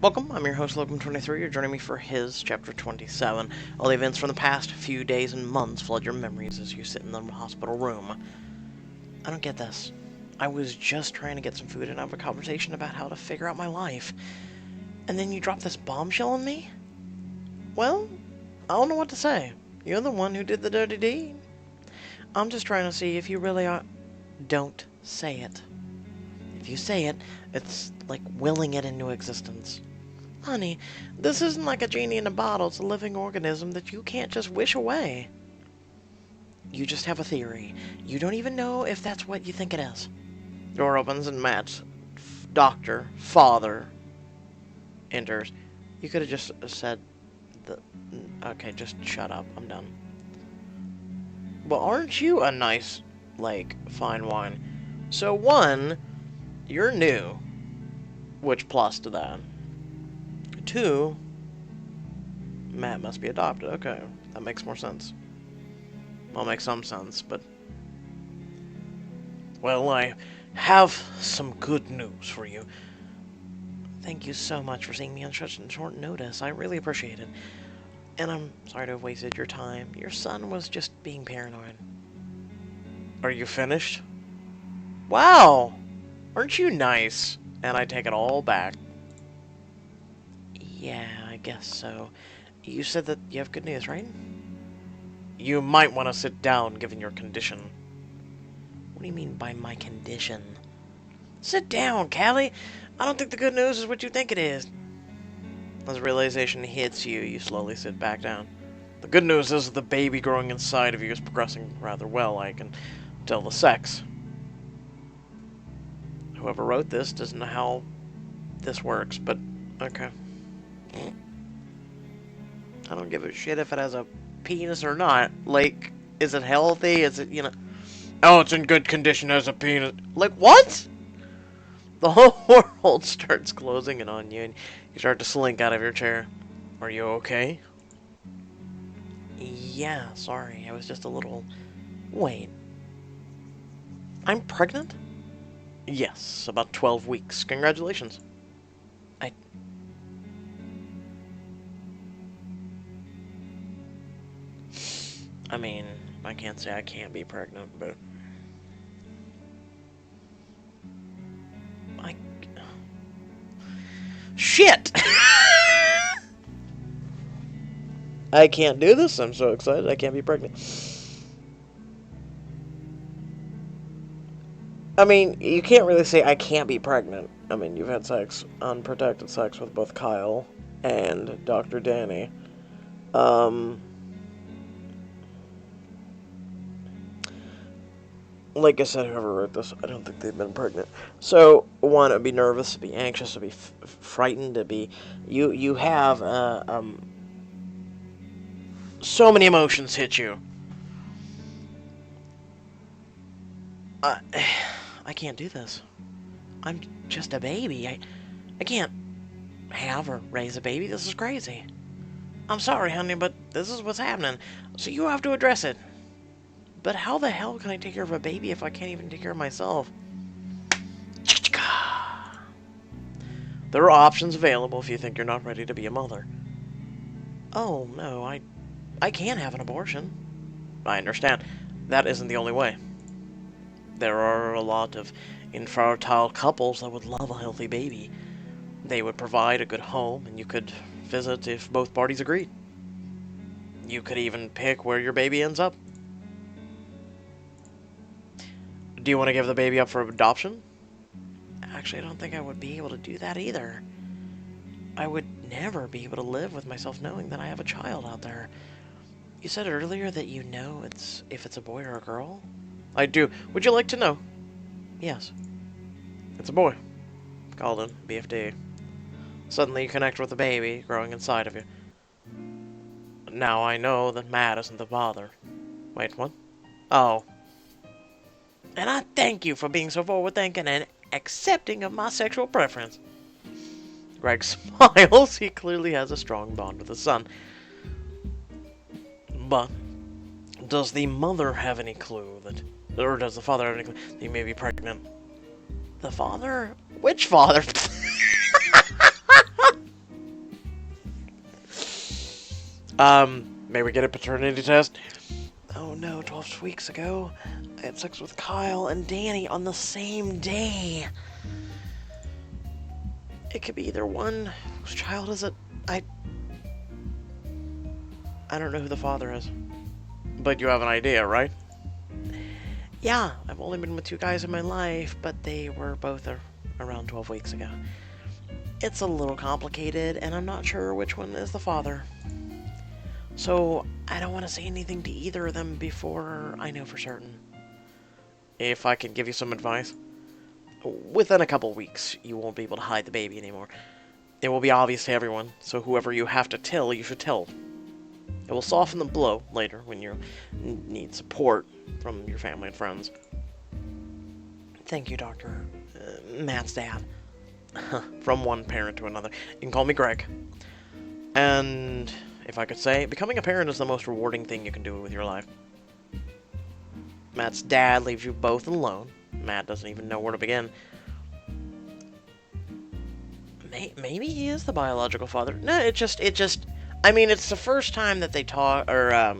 Welcome, I'm your host, Logan23. You're joining me for HiS Chapter 27. All the events from the past few days and months flood your memories as you sit in the hospital room. I don't get this. I was just trying to get some food and have a conversation about how to figure out my life. And then you drop this bombshell on me? Well, I don't know what to say. You're the one who did the dirty deed. I'm just trying to see if you really are... Don't say it. If you say it, it's like willing it into existence. Honey, this isn't like a genie in a bottle. It's a living organism that you can't just wish away. You just have a theory. You don't even know if that's what you think it is. Door opens and Matt's doctor, father, enters. You could have just said the... Okay, just shut up. I'm done. Well, aren't you a nice, fine wine? So, one, you're new, which plus to that. 2, Matt must be adopted. Okay, that makes more sense. Well, makes some sense, but... Well, I have some good news for you. Thank you so much for seeing me on such short notice. I really appreciate it. And I'm sorry to have wasted your time. Your son was just being paranoid. Are you finished? Wow! Aren't you nice? And I take it all back. Yeah, I guess so. You said that you have good news, right? You might want to sit down, given your condition. What do you mean by my condition? Sit down, Callie! I don't think the good news is what you think it is. As realization hits you, you slowly sit back down. The good news is the baby growing inside of you is progressing rather well, I can tell the sex. Whoever wrote this doesn't know how this works, but okay. I don't give a shit if it has a penis or not. Like, is it healthy? Is it, Oh, it's in good condition as a penis. Like, what? The whole world starts closing in on you, and you start to slink out of your chair. Are you okay? Yeah, sorry. I was just a little... Wait. I'm pregnant? Yes, about 12 weeks. Congratulations. I mean, I can't say I can't be pregnant, but... Shit! I can't do this. I'm so excited. I can't be pregnant. I mean, you can't really say I can't be pregnant. I mean, you've had sex, unprotected sex with both Kyle and Dr. Danny. Like I said, whoever wrote this, I don't think they've been pregnant. So, one, it'd be nervous, it'd be anxious, it'd be frightened, it'd be... You have, so many emotions hit you. I can't do this. I'm just a baby. I can't have or raise a baby. This is crazy. I'm sorry, honey, but this is what's happening. So you have to address it. But how the hell can I take care of a baby if I can't even take care of myself? There are options available if you think you're not ready to be a mother. Oh, no, I can't have an abortion. I understand. That isn't the only way. There are a lot of infertile couples that would love a healthy baby. They would provide a good home, and you could visit if both parties agreed. You could even pick where your baby ends up. Do you want to give the baby up for adoption? Actually, I don't think I would be able to do that either. I would never be able to live with myself knowing that I have a child out there. You said earlier that you know if it's a boy or a girl? I do. Would you like to know? Yes. It's a boy. Called him BFD. Suddenly you connect with the baby growing inside of you. Now I know that Matt isn't the father. Wait, what? Oh. And I thank you for being so forward-thinking and accepting of my sexual preference. Greg smiles. He clearly has a strong bond with his son. But does the mother have any clue that... Or does the father have any clue that he may be pregnant? The father? Which father? May we get a paternity test? Oh no, 12 weeks ago, I had sex with Kyle and Danny on the same day. It could be either one. Whose child is it? I don't know who the father is. But you have an idea, right? Yeah, I've only been with two guys in my life, but they were both around 12 weeks ago. It's a little complicated, and I'm not sure which one is the father. So, I don't want to say anything to either of them before I know for certain. If I can give you some advice, within a couple weeks, you won't be able to hide the baby anymore. It will be obvious to everyone, so whoever you have to tell, you should tell. It will soften the blow later when you need support from your family and friends. Thank you, Doctor. Matt's dad. From one parent to another. You can call me Greg. And if I could say, becoming a parent is the most rewarding thing you can do with your life. Matt's dad leaves you both alone. Matt doesn't even know where to begin. Maybe he is the biological father. No, I mean, it's the first time that they talk, or,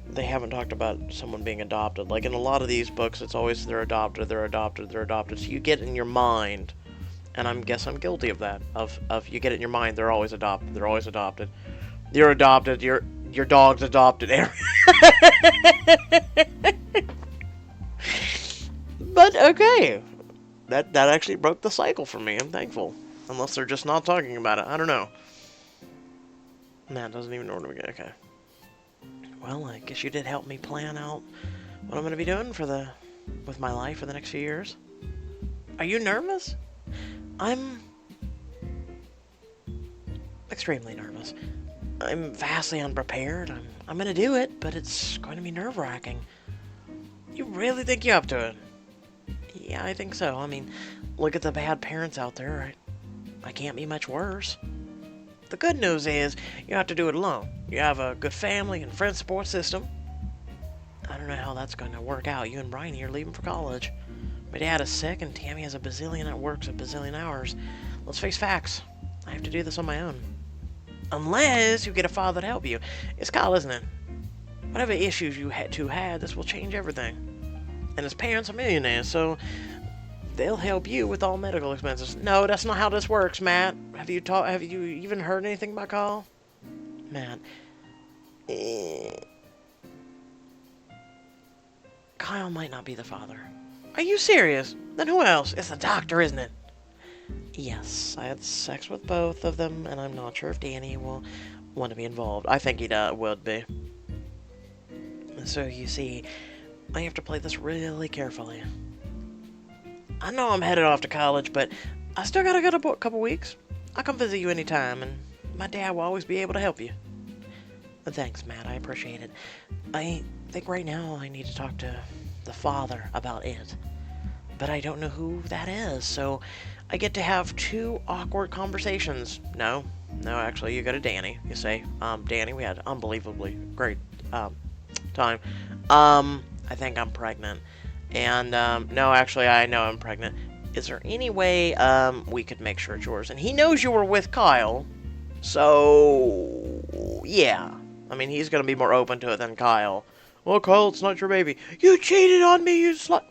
they haven't talked about someone being adopted. Like, in a lot of these books, it's always they're adopted. So you get in your mind, and I'm guilty of that, of you get it in your mind, they're always adopted. You're adopted, your dog's adopted. But, okay. That actually broke the cycle for me. I'm thankful. Unless they're just not talking about it. I don't know. Matt doesn't even know where to begin. Okay. Well, I guess you did help me plan out what I'm going to be doing with my life for the next few years. Are you nervous? I'm extremely nervous. I'm vastly unprepared. I'm going to do it, but it's going to be nerve-wracking. You really think you're up to it? Yeah, I think so. I mean, look at the bad parents out there. I can't be much worse. The good news is, you don't have to do it alone. You have a good family and friend support system. I don't know how that's going to work out. You and Bryony are leaving for college. My dad is sick, and Tammy has works a bazillion hours. Let's face facts. I have to do this on my own. Unless you get a father to help you. It's Kyle, isn't it? Whatever issues you had, this will change everything. And his parents are millionaires, so they'll help you with all medical expenses. No, that's not how this works, Matt. Have you even heard anything about Kyle? Matt. Kyle might not be the father. Are you serious? Then who else? It's the doctor, isn't it? Yes, I had sex with both of them, and I'm not sure if Danny will want to be involved. I think he would be. So, you see, I have to play this really carefully. I know I'm headed off to college, but I still gotta go a couple weeks. I'll come visit you anytime, and my dad will always be able to help you. Thanks, Matt. I appreciate it. I think right now I need to talk to the father about it. But I don't know who that is, so I get to have two awkward conversations. No, actually, you go to Danny. You say, Danny, we had unbelievably great, time. I think I'm pregnant. And, no, actually, I know I'm pregnant. Is there any way, we could make sure it's yours? And he knows you were with Kyle, so, yeah. I mean, he's gonna be more open to it than Kyle. Well, Kyle, it's not your baby. You cheated on me, you slut!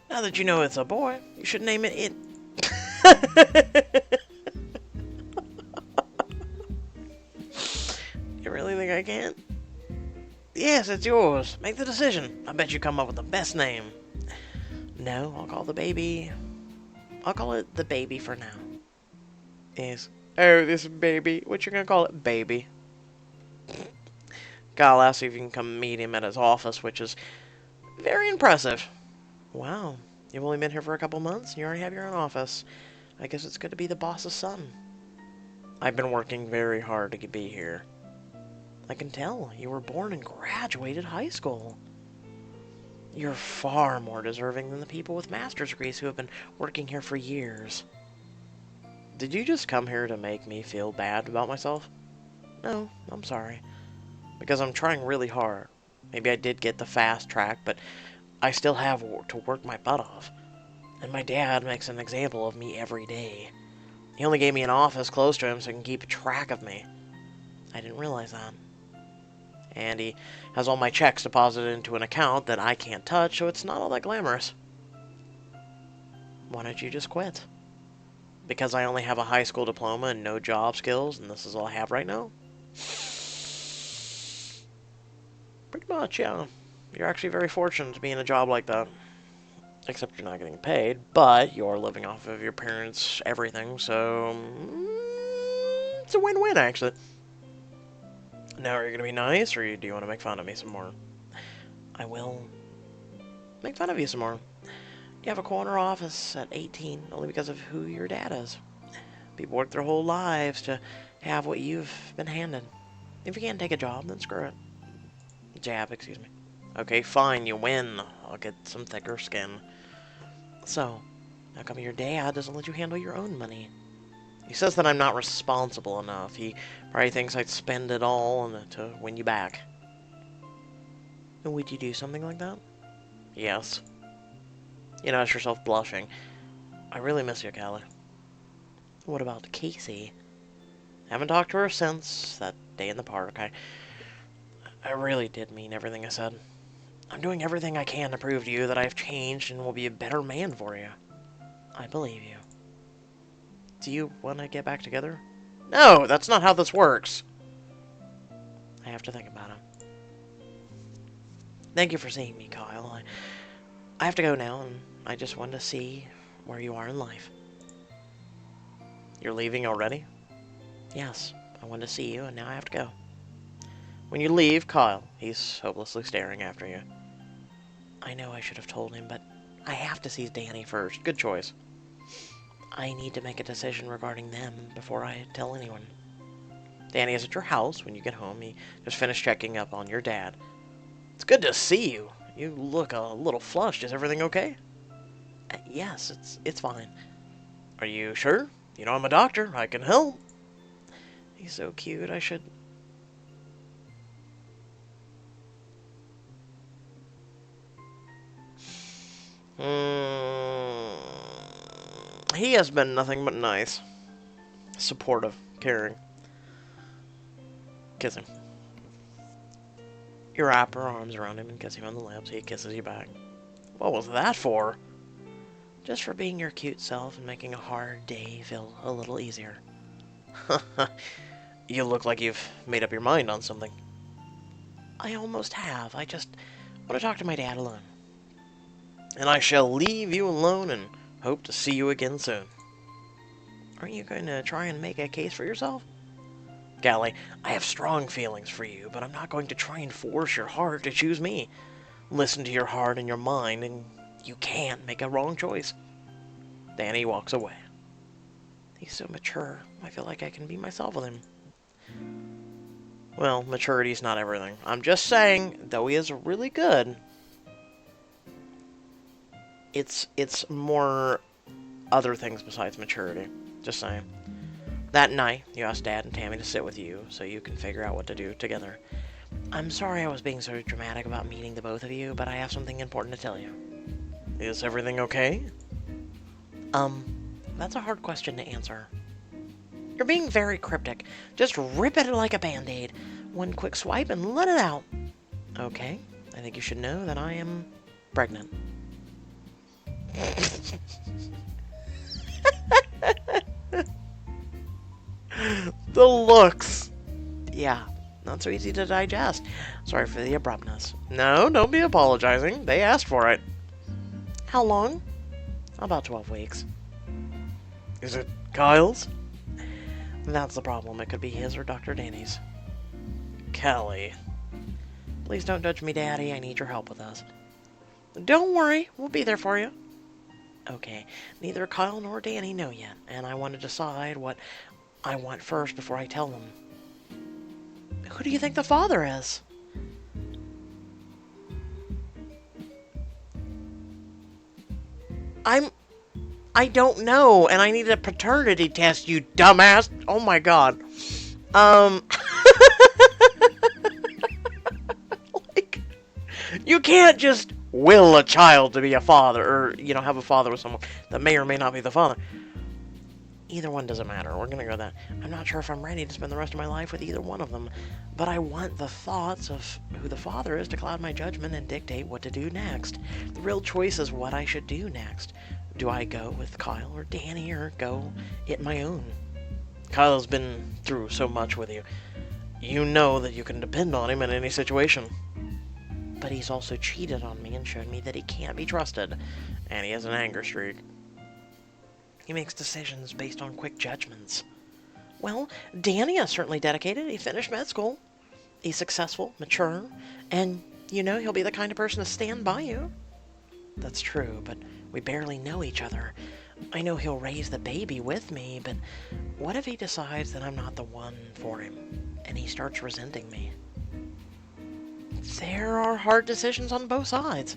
Now that you know it's a boy, you should name it It. You really think I can? Yes, it's yours. Make the decision. I bet you come up with the best name. No, I'll call it the baby for now. Yes. Oh, this baby. What you gonna call it? Baby. Kyle asks if you can come meet him at his office, which is very impressive. Wow. You've only been here for a couple months, and you already have your own office. I guess it's good to be the boss's son. I've been working very hard to be here. I can tell. You were born and graduated high school. You're far more deserving than the people with master's degrees who have been working here for years. Did you just come here to make me feel bad about myself? No, I'm sorry. Because I'm trying really hard. Maybe I did get the fast track, but I still have to work my butt off. And my dad makes an example of me every day. He only gave me an office close to him so he can keep track of me. I didn't realize that. And he has all my checks deposited into an account that I can't touch, so it's not all that glamorous. Why don't you just quit? Because I only have a high school diploma and no job skills, and this is all I have right now? Pretty much, yeah. You're actually very fortunate to be in a job like that. Except you're not getting paid, but you're living off of your parents' everything, so it's a win-win, actually. Now, are you going to be nice, or do you want to make fun of me some more? I will make fun of you some more. You have a corner office at 18, only because of who your dad is. People work their whole lives to have what you've been handed. If you can't take a job, then screw it. Jab, excuse me. Okay, fine, you win. I'll get some thicker skin. So, how come your dad doesn't let you handle your own money? He says that I'm not responsible enough. He probably thinks I'd spend it all to win you back. And would you do something like that? Yes. You notice yourself blushing. I really miss you, Callie. What about Casey? Haven't talked to her since that day in the park. I really did mean everything I said. I'm doing everything I can to prove to you that I've changed and will be a better man for you. I believe you. Do you want to get back together? No, that's not how this works. I have to think about it. Thank you for seeing me, Kyle. I have to go now, and I just wanted to see where you are in life. You're leaving already? Yes, I wanted to see you, and now I have to go. When you leave, Kyle, he's hopelessly staring after you. I know I should have told him, but I have to see Danny first. Good choice. I need to make a decision regarding them before I tell anyone. Danny is at your house when you get home. He just finished checking up on your dad. It's good to see you. You look a little flushed. Is everything okay? Yes, it's fine. Are you sure? You know I'm a doctor. I can help. He's so cute. I should... He has been nothing but nice. Supportive. Caring. Kiss him. You wrap your arms around him and kiss him on the lips. He kisses you back. What was that for? Just for being your cute self and making a hard day feel a little easier. You look like you've made up your mind on something. I almost have. I just want to talk to my dad alone. And I shall leave you alone and hope to see you again soon. Aren't you going to try and make a case for yourself? Callie, I have strong feelings for you, but I'm not going to try and force your heart to choose me. Listen to your heart and your mind, and you can't make a wrong choice. Danny walks away. He's so mature. I feel like I can be myself with him. Well, maturity's not everything. I'm just saying, though he is really good, it's more other things besides maturity. Just saying. That night, you asked Dad and Tammy to sit with you so you can figure out what to do together. I'm sorry I was being so dramatic about meeting the both of you, but I have something important to tell you. Is everything okay? That's a hard question to answer. You're being very cryptic. Just rip it like a band-aid. One quick swipe and let it out. Okay, I think you should know that I am pregnant. The looks. Yeah, not so easy to digest. Sorry for the abruptness. No, don't be apologizing. They asked for it. How long? About 12 weeks. Is it Kyle's? That's the problem. It could be his or Dr. Danny's. Callie. Please don't judge me, Daddy. I need your help with this. Don't worry. We'll be there for you. Okay. Neither Kyle nor Danny know yet, and I want to decide what I want first before I tell them. Who do you think the father is? I don't know, and I need a paternity test, you dumbass. Oh my god. Like, you can't just will a child to be a father, or, have a father with someone that may or may not be the father. Either one doesn't matter. We're gonna go that. I'm not sure if I'm ready to spend the rest of my life with either one of them, but I want the thoughts of who the father is to cloud my judgment and dictate what to do next. The real choice is what I should do next. Do I go with Kyle or Danny, or go it my own? Kyle's been through so much with you. You know that you can depend on him in any situation. But he's also cheated on me and shown me that he can't be trusted, and he has an anger streak. He makes decisions based on quick judgments. Well, Danny is certainly dedicated. He finished med school. He's successful, mature, and he'll be the kind of person to stand by you. That's true, but we barely know each other. I know he'll raise the baby with me, but what if he decides that I'm not the one for him, and he starts resenting me? There are hard decisions on both sides.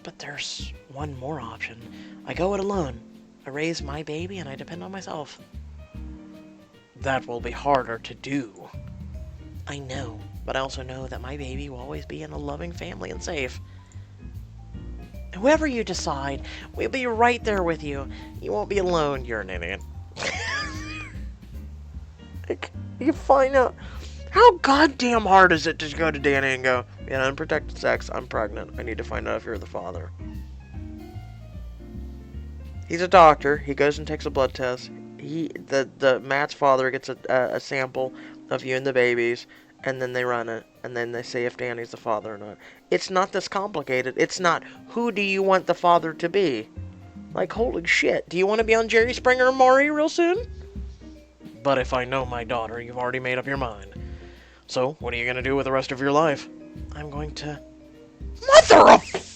But there's one more option. I go it alone. I raise my baby and I depend on myself. That will be harder to do. I know, but I also know that my baby will always be in a loving family and safe. Whoever you decide, we'll be right there with you. You won't be alone. You're an idiot. You find out how goddamn hard is it to go to Danny and go, yeah, unprotected sex, I'm pregnant. I need to find out if you're the father. He's a doctor. He goes and takes a blood test. Matt's father gets a sample of you and the babies, and then they run it, and then they say if Danny's the father or not. It's not this complicated. It's not, who do you want the father to be? Like, holy shit, do you want to be on Jerry Springer and Maury real soon? But if I know my daughter, you've already made up your mind. So, what are you going to do with the rest of your life? I'm going to... Mother of...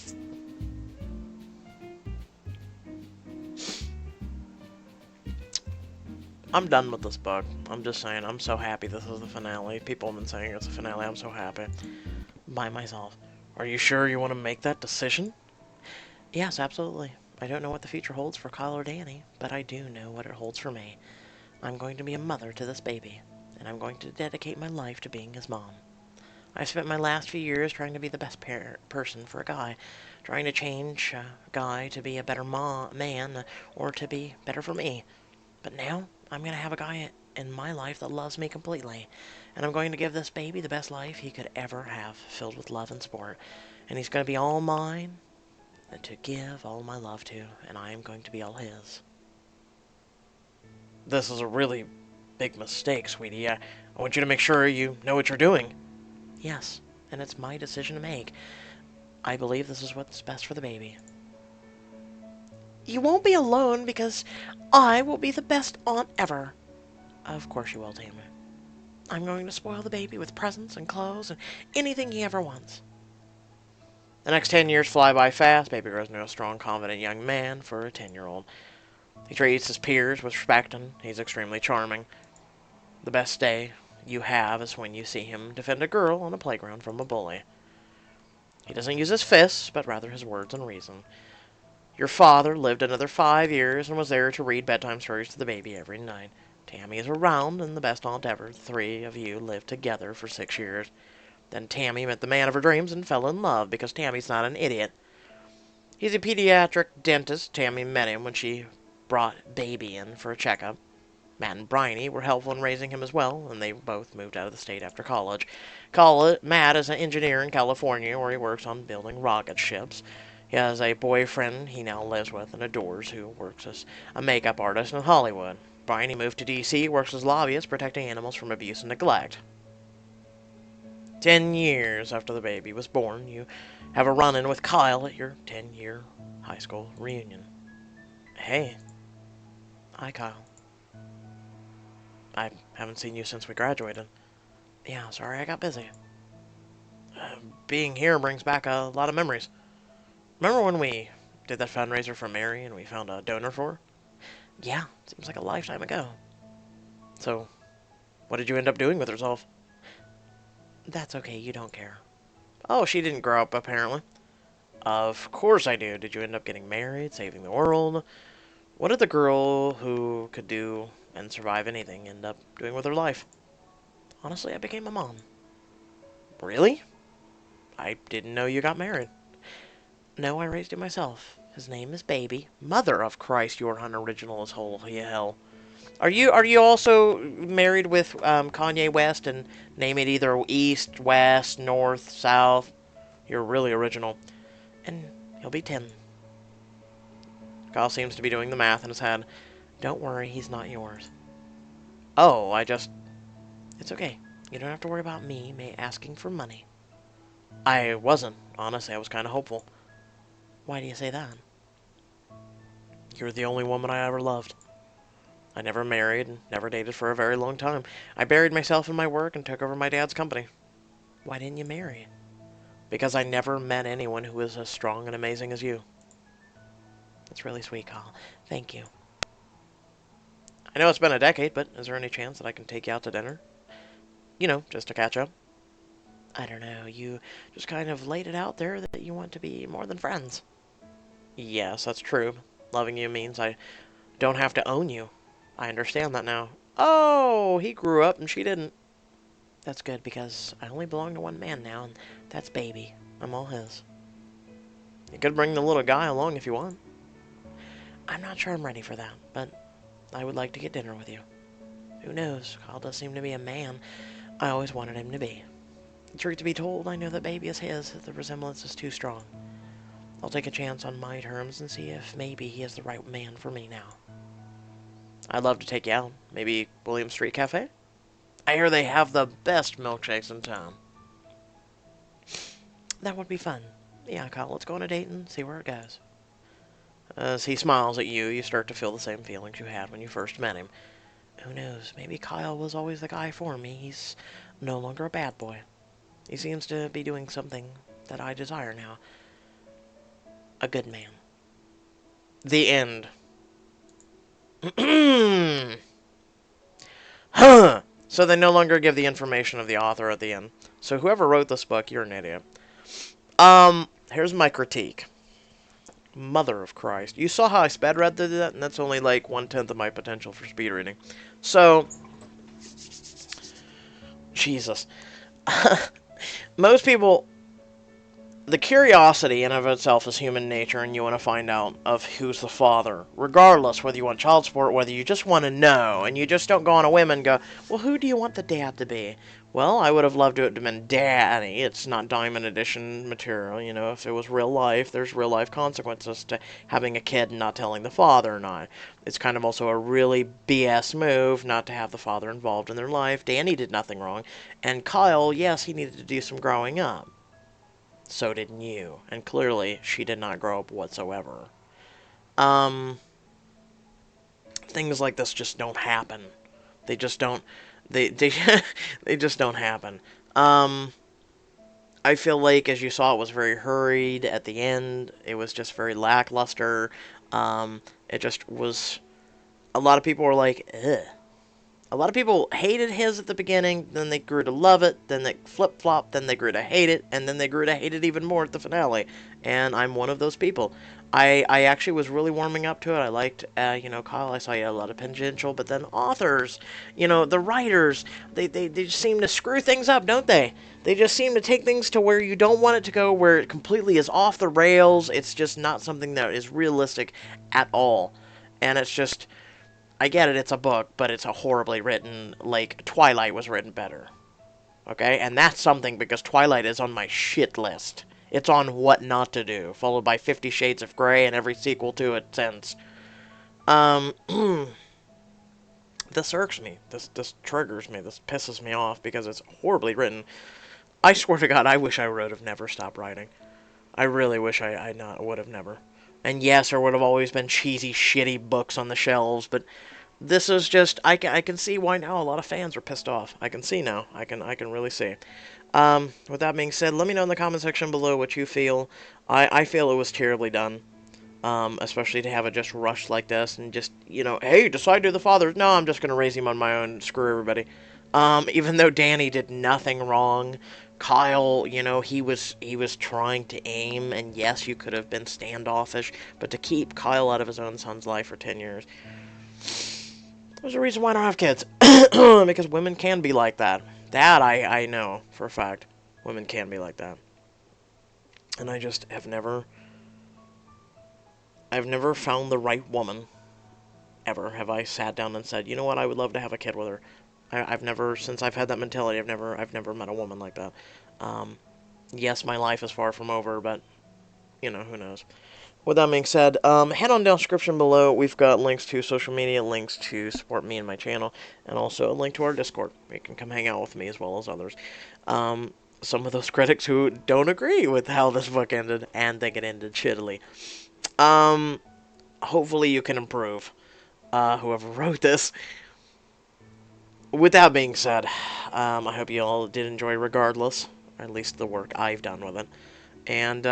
I'm done with this book. I'm just saying, I'm so happy this is the finale. People have been saying it's a finale. I'm so happy. By myself. Are you sure you want to make that decision? Yes, absolutely. I don't know what the future holds for Kyle or Danny, but I do know what it holds for me. I'm going to be a mother to this baby, and I'm going to dedicate my life to being his mom. I've spent my last few years trying to be the best person for a guy, trying to change a guy to be a better man, or to be better for me. But now, I'm going to have a guy in my life that loves me completely, and I'm going to give this baby the best life he could ever have, filled with love and sport. And he's going to be all mine, and to give all my love to, and I am going to be all his. This is a really big mistake, sweetie. I want you to make sure you know what you're doing. Yes, and it's my decision to make. I believe this is what's best for the baby. You won't be alone because I will be the best aunt ever. Of course you will, Tammy. I'm going to spoil the baby with presents and clothes and anything he ever wants. The next 10 years fly by fast. Baby grows into a strong, confident young man for a 10-year-old. He treats his peers with respect and he's extremely charming. The best day you have is when you see him defend a girl on a playground from a bully. He doesn't use his fists, but rather his words and reason. Your father lived another 5 years and was there to read bedtime stories to the baby every night. Tammy is around and the best aunt ever. The three of you lived together for 6 years. Then Tammy met the man of her dreams and fell in love because Tammy's not an idiot. He's a pediatric dentist. Tammy met him when she brought baby in for a checkup. Matt and Bryony were helpful in raising him as well, and they both moved out of the state after college. Matt is an engineer in California where he works on building rocket ships. He has a boyfriend he now lives with and adores who works as a makeup artist in Hollywood. Bryony moved to D.C., works as a lobbyist protecting animals from abuse and neglect. 10 years after the baby was born, you have a run-in with Kyle at your 10-year high school reunion. Hey. Hi, Kyle. I haven't seen you since we graduated. Yeah, sorry I got busy. Being here brings back a lot of memories. Remember when we did that fundraiser for Mary and we found a donor for her? Yeah, seems like a lifetime ago. So, what did you end up doing with yourself? That's okay, you don't care. Oh, she didn't grow up, apparently. Of course I do. Did you end up getting married, saving the world? What did the girl who could do and survive anything end up doing with her life? Honestly, I became a mom. Really? I didn't know you got married. No, I raised it myself. His name is Baby. Mother of Christ, you're unoriginal as holy hell. Are you also married with Kanye West and name it either East, West, North, South? You're really original. And he'll be 10. Kyle seems to be doing the math in his head. Don't worry, he's not yours. Oh, It's okay. You don't have to worry about me asking for money. I wasn't. Honestly, I was kind of hopeful. Why do you say that? You're the only woman I ever loved. I never married and never dated for a very long time. I buried myself in my work and took over my dad's company. Why didn't you marry? Because I never met anyone who was as strong and amazing as you. That's really sweet, Kyle. Thank you. I know it's been a decade, but is there any chance that I can take you out to dinner? You know, just to catch up. I don't know, you just kind of laid it out there that you want to be more than friends. Yes, that's true. Loving you means I don't have to own you. I understand that now. Oh, he grew up and she didn't. That's good, because I only belong to one man now, and that's Baby. I'm all his. You could bring the little guy along if you want. I'm not sure I'm ready for that, but I would like to get dinner with you. Who knows? Kyle does seem to be a man I always wanted him to be. The truth to be told, I know that Baby is his. The resemblance is too strong. I'll take a chance on my terms and see if maybe he is the right man for me now. I'd love to take you out. Maybe William Street Cafe? I hear they have the best milkshakes in town. That would be fun. Yeah, Kyle, let's go on a date and see where it goes. As he smiles at you, you start to feel the same feelings you had when you first met him. Who knows, maybe Kyle was always the guy for me. He's no longer a bad boy. He seems to be doing something that I desire now. A good man. The end. Huh! So they no longer give the information of the author at the end. So whoever wrote this book, you're an idiot. Here's my critique. Mother of Christ. You saw how I sped read through that, and that's only like 1/10 of my potential for speed reading. So, Jesus. Most people, the curiosity in of itself is human nature, and you want to find out of who's the father. Regardless, whether you want child support, whether you just want to know, and you just don't go on a whim and go, well, who do you want the dad to be? Well, I would have loved it to have been Daddy. It's not Diamond Edition material, you know. If it was real life, there's real life consequences to having a kid and not telling the father or not. It's kind of also a really BS move not to have the father involved in their life. Danny did nothing wrong. And Kyle, yes, he needed to do some growing up. So did you. And clearly, she did not grow up whatsoever. Things like this just don't happen. They just don't... They they just don't happen. I feel like, as you saw, it was very hurried at the end. It was just very lackluster. It just was... A lot of people were like, ugh. A lot of people hated HiS at the beginning, then they grew to love it, then they flip-flopped, then they grew to hate it, and then they grew to hate it even more at the finale. And I'm one of those people. I actually was really warming up to it. I liked, Kyle, I saw you had a lot of potential, but then authors, the writers, they just seem to screw things up, don't they? They just seem to take things to where you don't want it to go, where it completely is off the rails. It's just not something that is realistic at all. And it's just... I get it, it's a book, but it's a horribly written, like, Twilight was written better. Okay? And that's something, because Twilight is on my shit list. It's on what not to do, followed by 50 Shades of Grey and every sequel to it since. This irks me. This triggers me. This pisses me off, because it's horribly written. I swear to God, I wish I would have never stopped writing. I really wish I would have never. And yes, there would have always been cheesy, shitty books on the shelves, but this is just... I can see why now a lot of fans are pissed off. I can see now. I can really see. With that being said, let me know in the comment section below what you feel. I feel it was terribly done. Especially to have it just rushed like this and just, hey, decide to the father. No, I'm just going to raise him on my own. Screw everybody. Even though Danny did nothing wrong... Kyle, he was trying to aim, and yes, you could have been standoffish, but to keep Kyle out of his own son's life for 10 years, there's a reason why I don't have kids. Because women can be like that. That I know for a fact. Women can be like that. And I just have never I've never found the right woman. Ever have I sat down and said, you know what, I would love to have a kid with her. I've never, since I've had that mentality, I've never met a woman like that. Um, yes, my life is far from over, but you know, who knows. With that being said, head on down description below. We've got links to social media, links to support me and my channel, and also a link to our Discord. You can come hang out with me as well as others. Some of those critics who don't agree with how this book ended and think it ended shittily. Hopefully you can improve. Whoever wrote this. With that being said, I hope you all did enjoy regardless, or at least the work I've done with it. And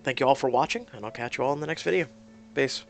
thank you all for watching, and I'll catch you all in the next video. Peace.